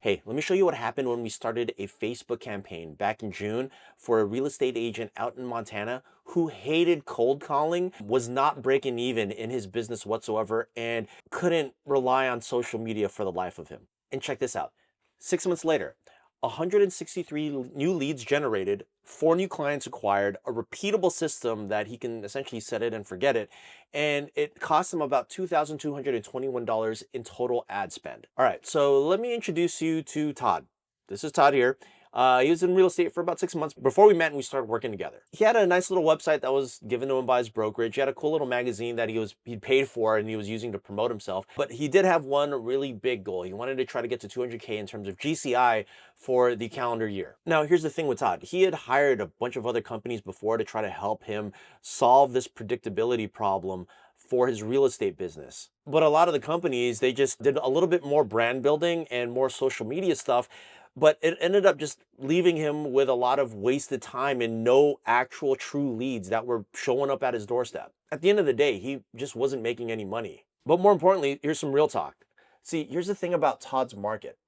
Hey, let me show you what happened when we started a Facebook campaign back in June for a real estate agent out in Montana who hated cold calling, was not breaking even in his business whatsoever, and couldn't rely on social media for the life of him. And check this out. 6 months later, 163 new leads generated, 4 new clients acquired, a repeatable system that he can essentially set it and forget it. And it cost him about $2,221 in total ad spend. All right, so let me introduce you to Todd. This is Todd here. He was in real estate for about 6 months before we met and we started working together. He had a nice little website that was given to him by his brokerage. He had a cool little magazine that he'd paid for and he was using to promote himself. But he did have one really big goal. He wanted to try to get to 200K in terms of GCI for the calendar year. Now, here's the thing with Todd. He had hired a bunch of other companies before to try to help him solve this predictability problem for his real estate business. But a lot of the companies, they just did a little bit more brand building and more social media stuff, but it ended up just leaving him with a lot of wasted time and no actual true leads that were showing up at his doorstep. At the end of the day, he just wasn't making any money. But more importantly, here's some real talk. See, here's the thing about Todd's market.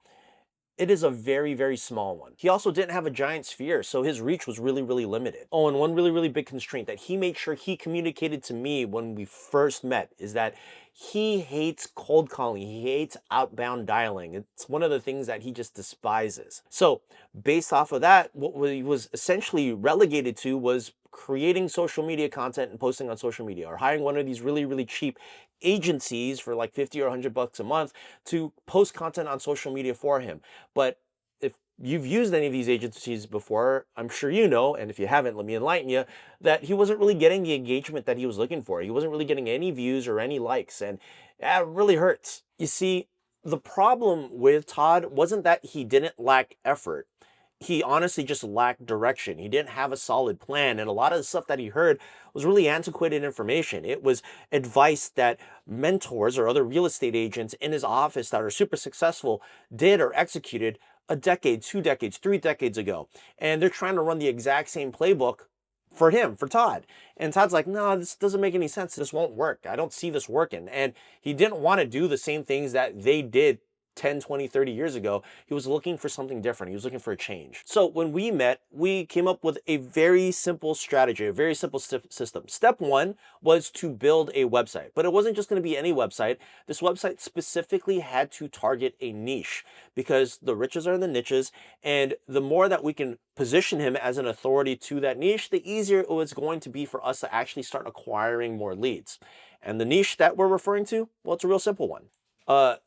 It is a very, very small one. He also didn't have a giant sphere, so his reach was really, really limited. Oh, and one really, really big constraint that he made sure he communicated to me when we first met is that he hates cold calling. He hates outbound dialing. It's one of the things that he just despises. So based off of that, what he was essentially relegated to was creating social media content and posting on social media, or hiring one of these really, really cheap agencies for like 50 or 100 bucks a month to post content on social media for him. But if you've used any of these agencies before, I'm sure you know, and if you haven't, let me enlighten you, that he wasn't really getting the engagement that he was looking for. He wasn't really getting any views or any likes, and that really hurts. You see, the problem with Todd wasn't that he didn't lack effort. He honestly just lacked direction. He didn't have a solid plan. And a lot of the stuff that he heard was really antiquated information. It was advice that mentors or other real estate agents in his office that are super successful did or executed a decade, 2 decades, 3 decades ago. And they're trying to run the exact same playbook for him, for Todd. And Todd's like, no, this doesn't make any sense. This won't work. I don't see this working. And he didn't want to do the same things that they did 10, 20, 30 years ago. He was looking for something different. He was looking for a change. So when we met, we came up with a very simple strategy, a very simple system. Step one was to build a website, but it wasn't just going to be any website. This website specifically had to target a niche because the riches are in the niches. And the more that we can position him as an authority to that niche, the easier it was going to be for us to actually start acquiring more leads. And the niche that we're referring to, well, it's a real simple one.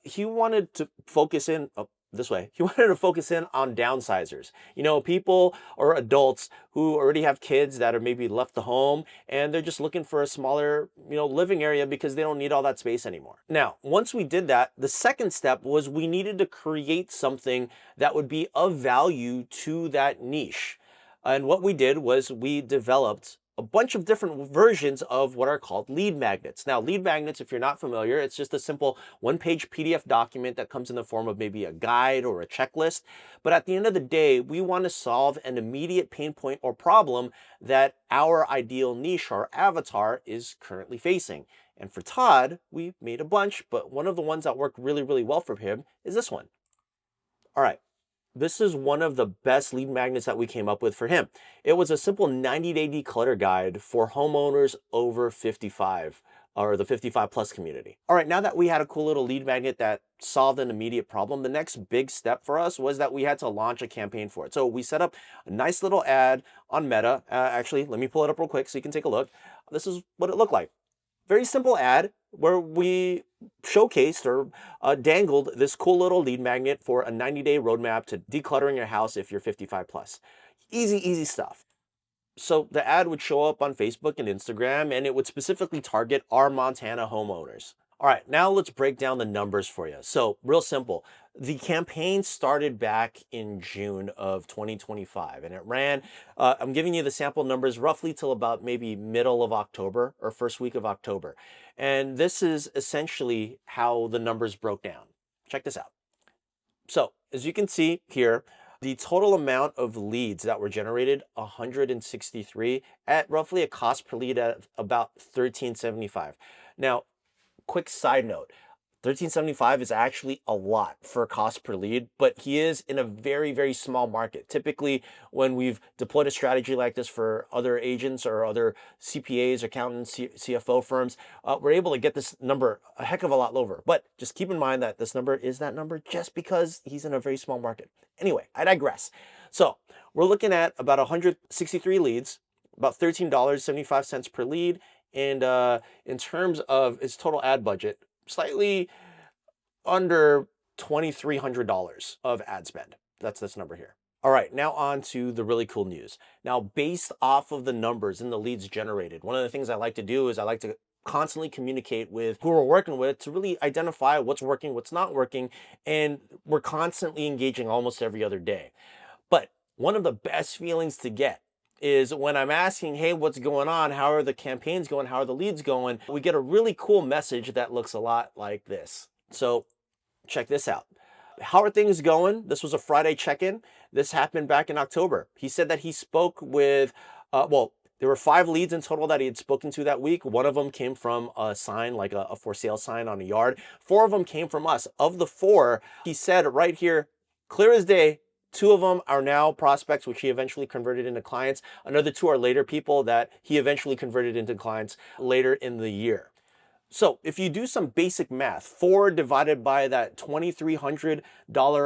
He wanted to focus in this way. He wanted to focus in on downsizers. You know, people or adults who already have kids that are maybe left the home and they're just looking for a smaller, living area because they don't need all that space anymore. Now, once we did that, the second step was we needed to create something that would be of value to that niche. And what we did was we developed a bunch of different versions of what are called lead magnets. Now, lead magnets, if you're not familiar, it's just a simple one-page PDF document that comes in the form of maybe a guide or a checklist. But at the end of the day, we want to solve an immediate pain point or problem that our ideal niche or avatar is currently facing. And for Todd, we made a bunch, but one of the ones that worked really, really well for him is this one. All right. This is one of the best lead magnets that we came up with for him. It was a simple 90-day declutter guide for homeowners over 55 or the 55 plus community. All right, now that we had a cool little lead magnet that solved an immediate problem, the next big step for us was that we had to launch a campaign for it. So we set up a nice little ad on Meta. Actually, let me pull it up real quick so you can take a look. This is what it looked like. Very simple ad where we showcased or dangled this cool little lead magnet for a 90-day roadmap to decluttering your house if you're 55 plus. Easy, easy stuff. So the ad would show up on Facebook and Instagram, and it would specifically target our Montana homeowners. All right, now let's break down the numbers for you. So real simple. The campaign started back in June of 2025, and it ran, I'm giving you the sample numbers roughly till about maybe middle of October or first week of October. And this is essentially how the numbers broke down. Check this out. So as you can see here, the total amount of leads that were generated, 163 at roughly a cost per lead of about $13.75. Now, quick side note, $13.75 is actually a lot for cost per lead, but he is in a very, very small market. Typically, when we've deployed a strategy like this for other agents or other CPAs, accountants, CFO firms, we're able to get this number a heck of a lot lower. But just keep in mind that this number is that number just because he's in a very small market. Anyway, I digress. So we're looking at about 163 leads, about $13.75 per lead. And in terms of his total ad budget, slightly under $2,300 of ad spend. That's this number here. All right, now on to the really cool news. Now, based off of the numbers and the leads generated, one of the things I like to do is I like to constantly communicate with who we're working with to really identify what's working, what's not working, and we're constantly engaging almost every other day. But one of the best feelings to get is when I'm asking, hey, what's going on? How are the campaigns going? How are the leads going? We get a really cool message that looks a lot like this. So check this out. How are things going? This was a Friday check-in. This happened back in October. He said that he spoke with, there were 5 leads in total that he had spoken to that week. One of them came from a sign, like a for sale sign on a yard. 4 of them came from us. Of the 4, he said right here, clear as day, 2 of them are now prospects, which he eventually converted into clients. Another 2 are later people that he eventually converted into clients later in the year. So if you do some basic math, 4 divided by that $2,300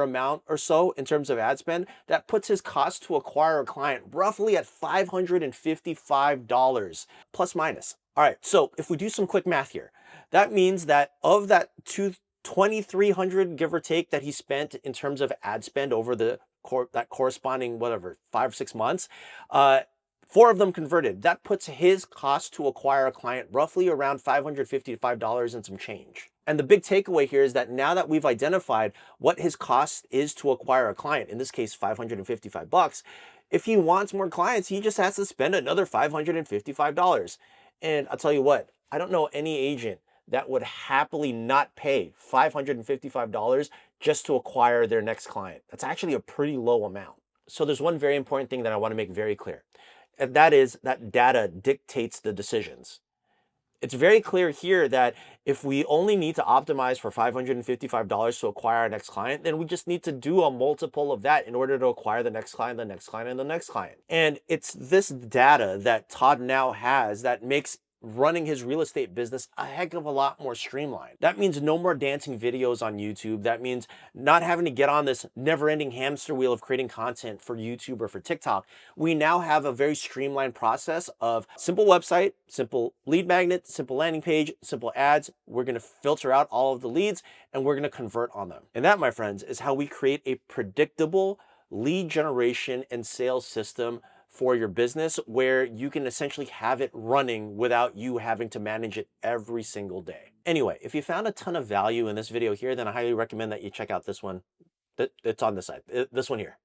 amount or so in terms of ad spend, that puts his cost to acquire a client roughly at $555 plus minus. All right, so if we do some quick math here, that means that of that $2,300 give or take that he spent in terms of ad spend over that corresponding, 5-6 months, 4 of them converted. That puts his cost to acquire a client roughly around $555 and some change. And the big takeaway here is that now that we've identified what his cost is to acquire a client, in this case, $555, if he wants more clients, he just has to spend another $555. And I'll tell you what, I don't know any agent that would happily not pay $555 just to acquire their next client. That's actually a pretty low amount. So there's one very important thing that I want to make very clear. And that is that data dictates the decisions. It's very clear here that if we only need to optimize for $555 to acquire our next client, then we just need to do a multiple of that in order to acquire the next client, the next client, and the next client. And it's this data that Todd now has that makes running his real estate business a heck of a lot more streamlined. That means no more dancing videos on YouTube. That means not having to get on this never-ending hamster wheel of creating content for YouTube or for TikTok. We now have a very streamlined process of simple website, simple lead magnet, simple landing page, simple ads. We're going to filter out all of the leads and we're going to convert on them. And that, my friends, is how we create a predictable lead generation and sales system for your business where you can essentially have it running without you having to manage it every single day. Anyway, if you found a ton of value in this video here, then I highly recommend that you check out this one. It's on this side, this one here.